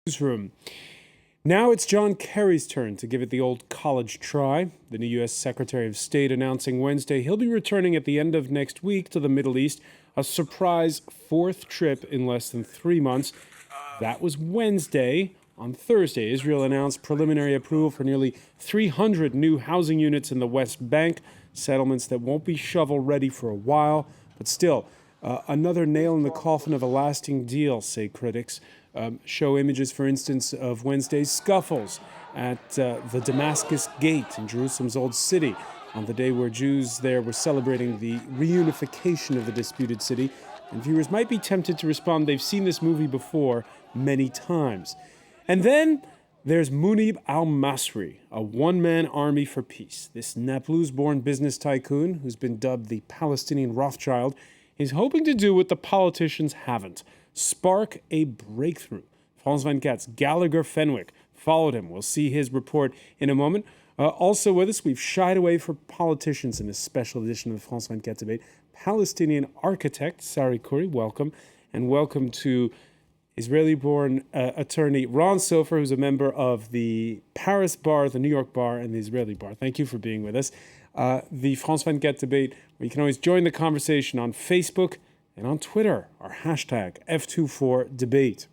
Newsroom. Now it's John Kerry's turn to give it the old college try. The new U.S. Secretary of State announcing Wednesday he'll be returning at the end of next week to the Middle East, a surprise fourth trip in less than 3 months. That was Wednesday. On Thursday, Israel announced preliminary approval for nearly 300 new housing units in the West Bank, settlements that won't be shovel-ready for a while, but still, another nail in the coffin of a lasting deal, say critics. Show images, for instance, of Wednesday's scuffles at the Damascus Gate in Jerusalem's Old City, on the day where Jews there were celebrating the reunification of the disputed city. And viewers might be tempted to respond they've seen this movie before many times. And then there's Munib al-Masri, a one-man army for peace. This Nablus-born business tycoon, who's been dubbed the Palestinian Rothschild, is hoping to do what the politicians haven't: spark a breakthrough. France 24's Gallagher Fenwick followed him. We'll see his report in a moment. Also with us, we've shied away from politicians in this special edition of the France 24 debate. Palestinian architect Sari Khoury, welcome. And welcome to Israeli-born attorney Ron Sofer, who's a member of the Paris bar, the New York bar, and the Israeli bar. Thank you for being with us. The France 24 debate, where you can always join the conversation on Facebook and on Twitter, our hashtag F24Debate.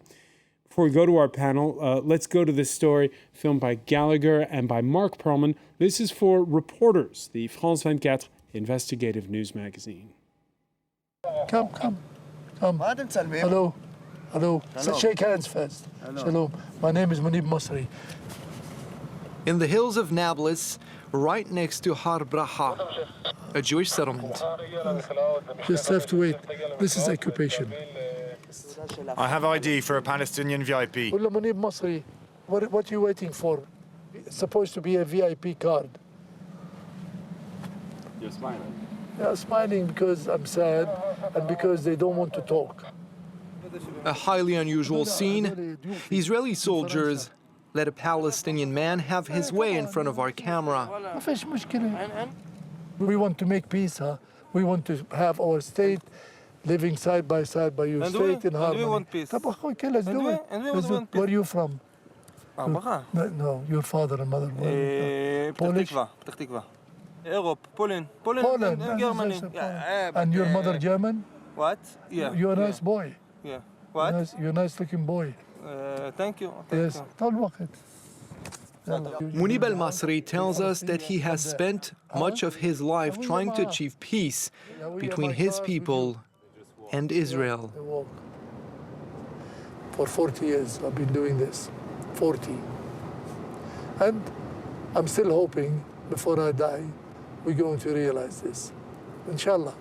Before we go to our panel, let's go to this story filmed by Gallagher and by Mark Perlman. This is for Reporters, the France 24 investigative news magazine. Come. Hello. Hello. Shake hands first. Hello. Shalom. My name is Munib Masri. In the hills of Nablus, right next to Har Braha, a Jewish settlement. Just have to wait. This is occupation. I have ID for a Palestinian VIP. Munib Masri, what are you waiting for? It's supposed to be a VIP card. You're smiling. Yeah, smiling because I'm sad and because they don't want to talk. A highly unusual scene. Israeli soldiers let a Palestinian man have his way in front of our camera. We want to make peace, huh? We want to have our state living side by side by your state in harmony. And we want peace. Let's do it. Where are you from? No, your father and mother. Polish? Petah Tikva. Europe, Poland, and Germany. And your mother German? What? Yeah. You're a nice boy. Yeah. What? You're a nice looking boy. Thank you. Yes. Munib al-Masri tells us that he has spent much of his life trying to achieve peace between his people and Israel. For 40 years I've been doing this. 40. And I'm still hoping before I die we're going to realize this. Inshallah.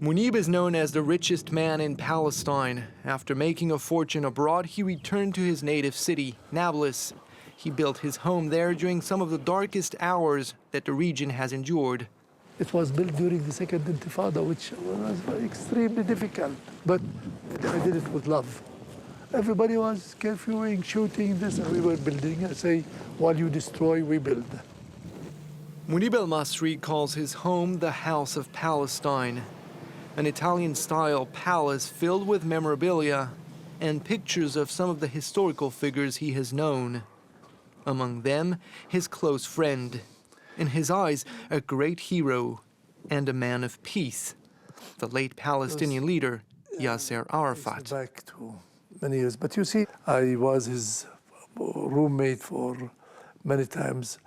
Munib is known as the richest man in Palestine. After making a fortune abroad, he returned to his native city, Nablus. He built his home there during some of the darkest hours that the region has endured. It was built during the Second Intifada, which was extremely difficult, but I did it with love. Everybody was curfewing, shooting this, and we were building. I say, while you destroy, we build. Munib al-Masri calls his home the House of Palestine, an Italian-style palace filled with memorabilia and pictures of some of the historical figures he has known. Among them, his close friend, in his eyes, a great hero and a man of peace, the late Palestinian leader, Yasser Arafat. Back to many years. But you see, I was his roommate for many times.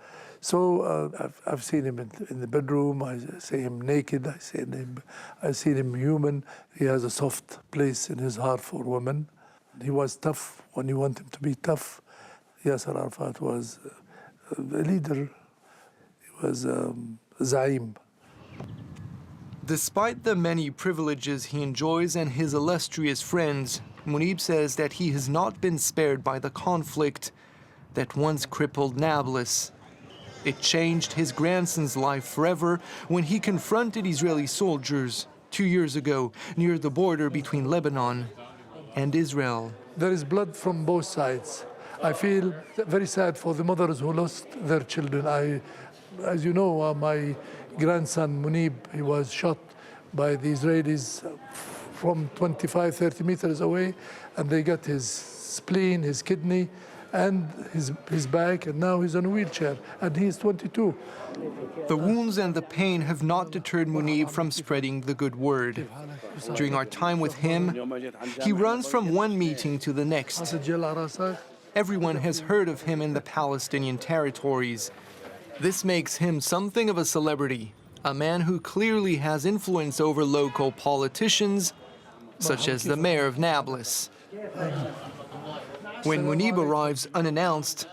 So I've seen him in the bedroom. I see him naked. I see him human. He has a soft place in his heart for women. He was tough when you want him to be tough. Yasser Arafat was a leader. He was Zaim. Despite the many privileges he enjoys and his illustrious friends, Munib says that he has not been spared by the conflict that once crippled Nablus. It changed his grandson's life forever when he confronted Israeli soldiers 2 years ago near the border between Lebanon and Israel. There is blood from both sides. I feel very sad for the mothers who lost their children. As you know, my grandson Munib, he was shot by the Israelis from 25, 30 meters away, and they got his spleen, his kidney, and his back, and now he's on a wheelchair, and he's 22. The wounds and the pain have not deterred Munib from spreading the good word. During our time with him, he runs from one meeting to the next. Everyone has heard of him in the Palestinian territories. This makes him something of a celebrity, a man who clearly has influence over local politicians, such as the mayor of Nablus. When Munib arrives unannounced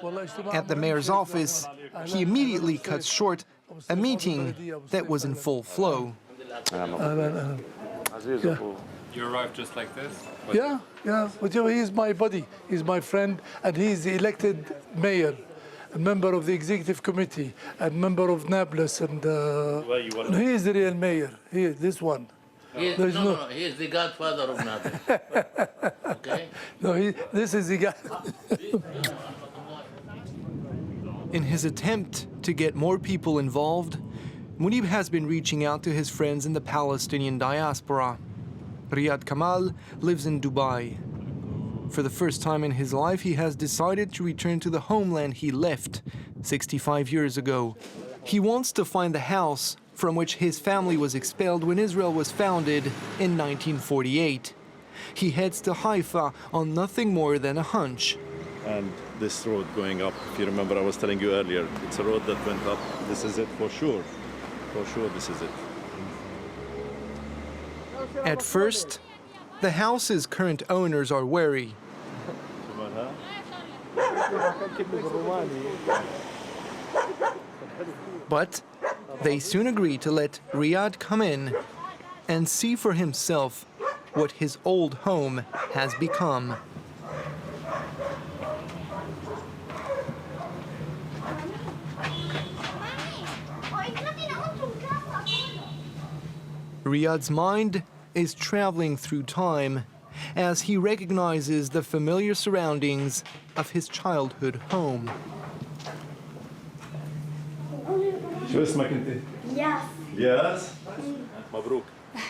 at the mayor's office, he immediately cuts short a meeting that was in full flow. You arrived just like this? Yeah. But you know, he's my buddy, he's my friend, and he's the elected mayor, a member of the executive committee, and member of Nablus, and he is the real mayor. This one. He is the godfather of Nablus. Okay? No, this is the guy. In his attempt to get more people involved, Munib has been reaching out to his friends in the Palestinian diaspora. Riyad Kamal lives in Dubai. For the first time in his life, he has decided to return to the homeland he left 65 years ago. He wants to find the house from which his family was expelled when Israel was founded in 1948. He heads to Haifa on nothing more than a hunch. And this road going up, if you remember I was telling you earlier, it's a road that went up. This is it for sure. For sure this is it. At first, the house's current owners are wary. But they soon agree to let Riyad come in and see for himself what his old home has become. Riyad's mind is traveling through time as he recognizes the familiar surroundings of his childhood home. Yes. Yes? Mabruk.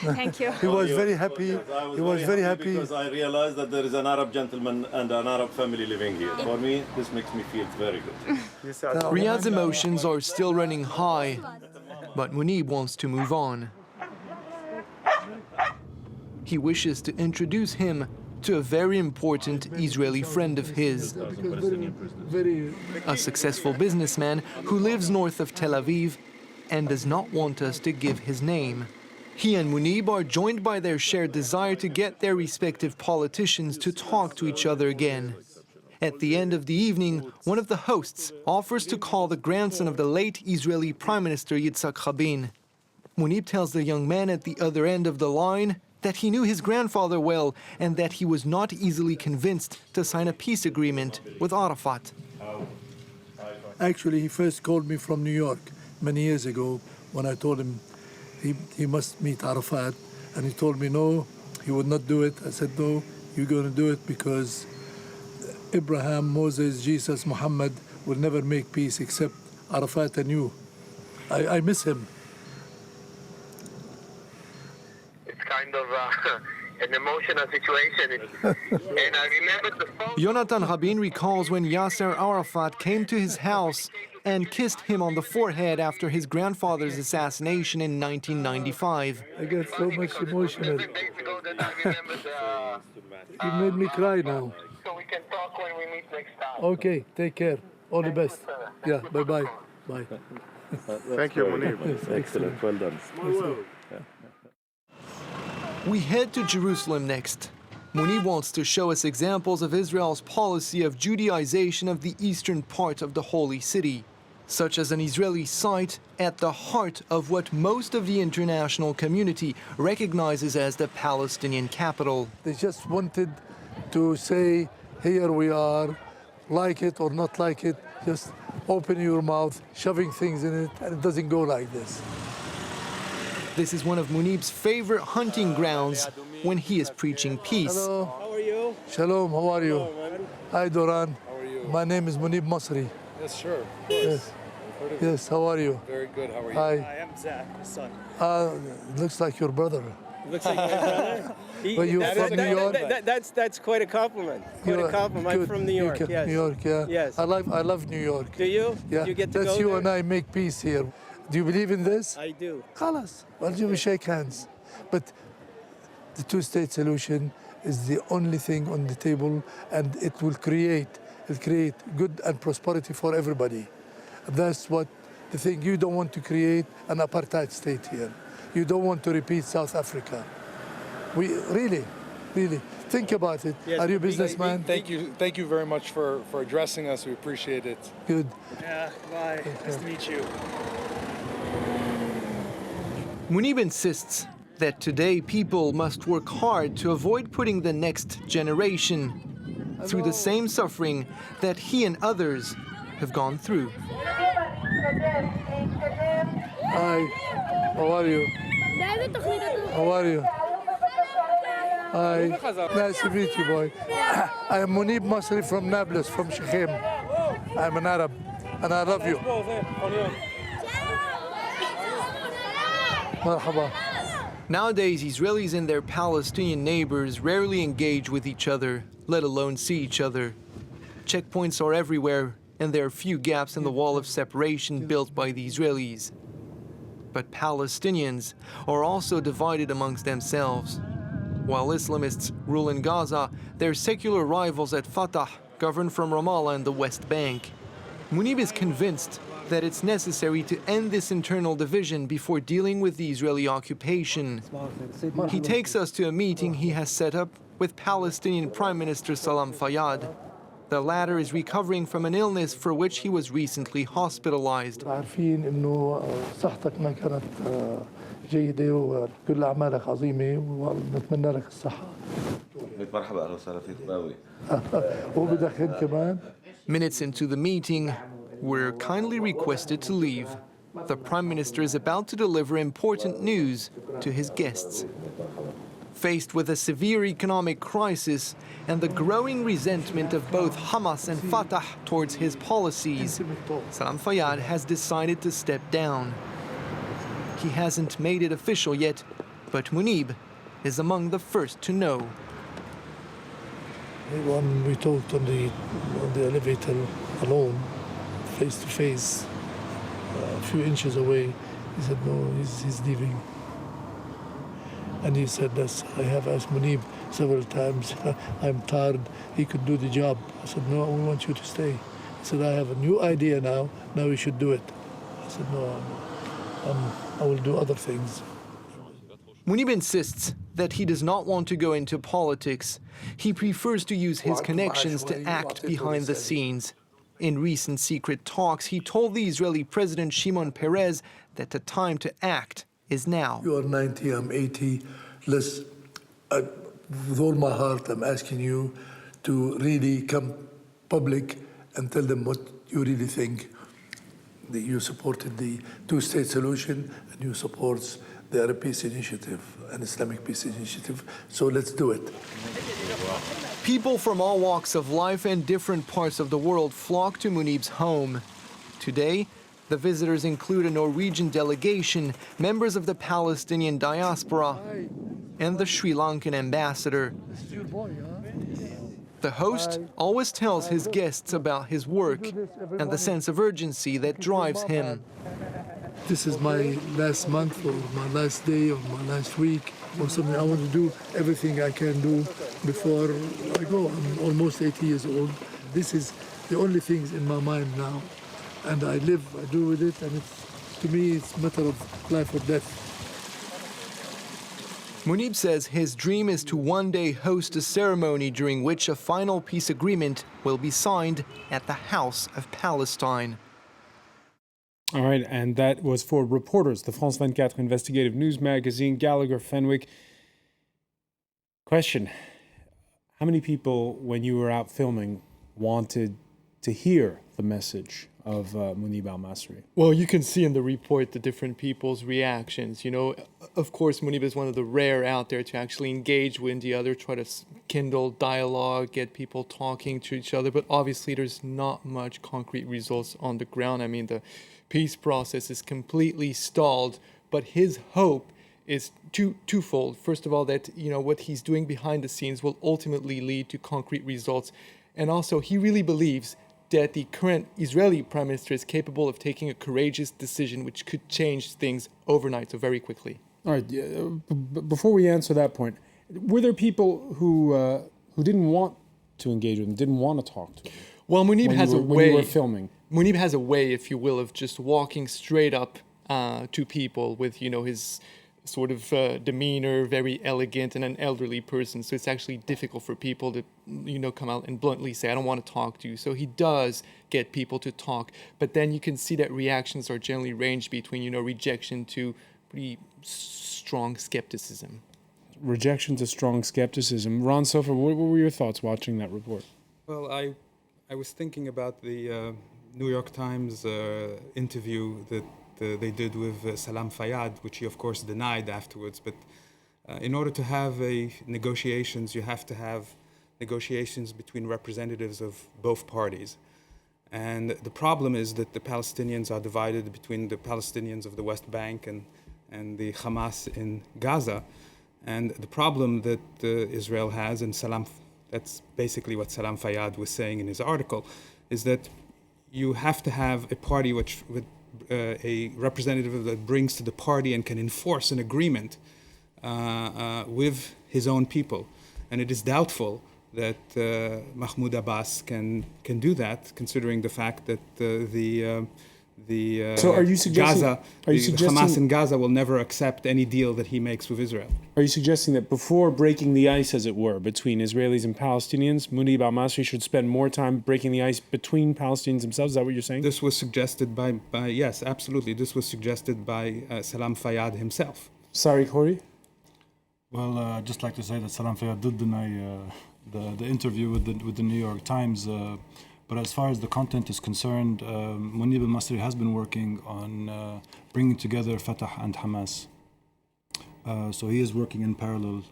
Thank you. He was very happy. He was very happy because I realized that there is an Arab gentleman and an Arab family living here. For me, this makes me feel very good. Riyad's emotions are still running high, but Munib wants to move on. He wishes to introduce him to a very important Israeli friend of his, a successful businessman who lives north of Tel Aviv and does not want us to give his name. He and Munib are joined by their shared desire to get their respective politicians to talk to each other again. At the end of the evening, one of the hosts offers to call the grandson of the late Israeli Prime Minister Yitzhak Rabin. Munib tells the young man at the other end of the line that he knew his grandfather well and that he was not easily convinced to sign a peace agreement with Arafat. Actually, he first called me from New York many years ago when I told him he must meet Arafat, and he told me no, he would not do it. I said, no, you're going to do it because Abraham, Moses, Jesus, Muhammad will never make peace except Arafat and you. I miss him. It's kind of an emotional situation. And I remember the phone. Yonatan Rabin recalls when Yasser Arafat came to his house and kissed him on the forehead after his grandfather's assassination in 1995. I get so much emotional. Days ago that I remember He made me cry now. so we can talk when we meet next time. Okay, take care. All the best. Yeah, bye-bye. Bye. Thank you, Munib. Excellent, well done. We head to Jerusalem next. Munib wants to show us examples of Israel's policy of Judaization of the eastern part of the Holy City, such as an Israeli site at the heart of what most of the international community recognizes as the Palestinian capital. They just wanted to say, here we are, like it or not like it, just open your mouth, shoving things in it, and it doesn't go like this. This is one of Munib's favorite hunting grounds when he is preaching peace. Hello. How are you? Shalom, how are you? Hi, Doran. How are you? My name is Munib Masri. Yes, sure. Yes. Yes, how are you? Very good, how are you? Hi. I am Zach, his son. Looks like your brother. Looks like my brother. Well, you're from New York? That's quite a compliment. Quite a compliment. I'm Good. from New York. Yes. New York, yeah. Yes. I love New York. Do you? Yeah. You get to That's go you there? and I make peace here. Do you believe in this? I do. Khalas. Well, we shake hands. But the two-state solution is the only thing on the table, and it will create good and prosperity for everybody. That's what the thing. You don't want to create an apartheid state here. You don't want to repeat South Africa. We really think about it. Yes, Are you a businessman? Thank you very much for addressing us. We appreciate it. Good. Yeah, bye. Nice to meet you. Munib insists that today people must work hard to avoid putting the next generation through the same suffering that he and others have gone through. Hi. How are you? How are you? Hi. Nice to meet you, boy. I am Munib Masri from Nablus, from Shekhem. I'm an Arab, and I love you. Marhaba. Nowadays, Israelis and their Palestinian neighbors rarely engage with each other, let alone see each other. Checkpoints are everywhere, and there are few gaps in the wall of separation built by the Israelis. But Palestinians are also divided amongst themselves. While Islamists rule in Gaza, their secular rivals at Fatah govern from Ramallah and the West Bank. Munib is convinced that it's necessary to end this internal division before dealing with the Israeli occupation. He takes us to a meeting he has set up with Palestinian Prime Minister Salam Fayyad. The latter is recovering from an illness for which he was recently hospitalized. عارفين إنه صحتك ما كانت جيدة وكل أعمالك عظيمة ونتمنى لك الصحة. مرحبا أهلا وسهلا فيك باوي. وبدخن كمان. Minutes into the meeting, we're kindly requested to leave. The Prime Minister is about to deliver important news to his guests. Faced with a severe economic crisis and the growing resentment of both Hamas and Fatah towards his policies, Salam Fayyad has decided to step down. He hasn't made it official yet, but Munib is among the first to know. When we talked on the elevator alone, face to face, a few inches away, he said, no, he's leaving. And he said, this, I have asked Munib several times, I'm tired, he could do the job. I said, no, we want you to stay. He said, I have a new idea now we should do it. I said, no, I will do other things. Munib insists that he does not want to go into politics. He prefers to use his connections to act behind the scenes. In recent secret talks, he told the Israeli President Shimon Peres that the time to act is now. You are 90, I'm 80. With all my heart, I'm asking you to really come public and tell them what you really think. That you supported the two-state solution and you support the Arab Peace Initiative and Islamic Peace Initiative. So let's do it. People from all walks of life and different parts of the world flock to Munib's home. Today, the visitors include a Norwegian delegation, members of the Palestinian diaspora, and the Sri Lankan ambassador. The host always tells his guests about his work and the sense of urgency that drives him. This is my last month or my last day or my last week or something. I want to do everything I can do before I go. I'm almost 80 years old. This is the only things in my mind now. And I do with it, and to me it's a matter of life or death. Munib says his dream is to one day host a ceremony during which a final peace agreement will be signed at the House of Palestine. All right, and that was for reporters, the France 24 investigative news magazine, Gallagher Fenwick. Question: how many people, when you were out filming, wanted to hear the message of Munib al-Masri? Well, you can see in the report the different people's reactions. You know, of course, Munib is one of the rare out there to actually engage with the other, try to kindle dialogue, get people talking to each other. But obviously, there's not much concrete results on the ground. I mean, the peace process is completely stalled. But his hope is twofold. First of all, that what he's doing behind the scenes will ultimately lead to concrete results, and also he really believes that the current Israeli prime minister is capable of taking a courageous decision which could change things overnight, so very quickly. All right. Before we answer that point, were there people who didn't want to engage with him, didn't want to talk to him? Well, Munib has a way. When you were filming, Munib has a way, if you will, of just walking straight up to people with his sort of demeanor, very elegant, and an elderly person. So it's actually difficult for people to come out and bluntly say, "I don't want to talk to you." So he does get people to talk, but then you can see that reactions are generally ranged between rejection to pretty strong skepticism. Rejection to strong skepticism. Ron Sofer, what were your thoughts watching that report? Well, I was thinking about the New York Times interview that they did with Salam Fayyad, which he of course denied afterwards. But in order to have negotiations, you have to have negotiations between representatives of both parties. And the problem is that the Palestinians are divided between the Palestinians of the West Bank and the Hamas in Gaza. And the problem that Israel has, and that's basically what Salam Fayyad was saying in his article, is that you have to have a party with a representative that brings to the party and can enforce an agreement with his own people. And it is doubtful that Mahmoud Abbas can do that, considering the fact that So are you suggesting, Hamas in Gaza will never accept any deal that he makes with Israel. Are you suggesting that before breaking the ice, as it were, between Israelis and Palestinians, Munib al-Masri should spend more time breaking the ice between Palestinians themselves? Is that what you're saying? This was suggested by yes, absolutely. This was suggested by Salam Fayyad himself. Sari Khoury? Well, I'd just like to say that Salam Fayyad did deny the interview with the New York Times. But as far as the content is concerned, Munib al-Masri has been working on bringing together Fatah and Hamas. So he is working in parallel.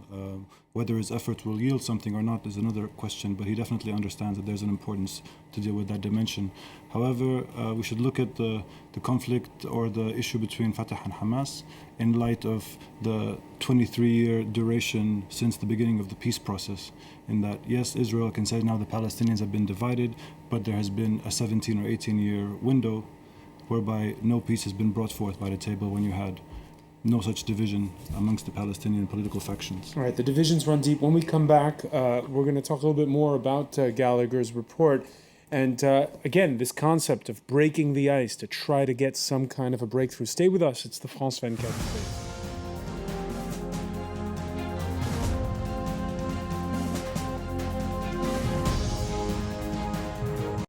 Whether his efforts will yield something or not is another question, but he definitely understands that there's an importance to deal with that dimension. However, we should look at the conflict or the issue between Fatah and Hamas in light of the 23-year duration since the beginning of the peace process. In that, yes, Israel can say now the Palestinians have been divided, but there has been a 17 or 18-year window whereby no peace has been brought forth by the table when you had no such division amongst the Palestinian political factions. All right, the divisions run deep. When we come back, we're going to talk a little bit more about Gallagher's report. And again, this concept of breaking the ice to try to get some kind of a breakthrough. Stay with us. It's the France 24 Space.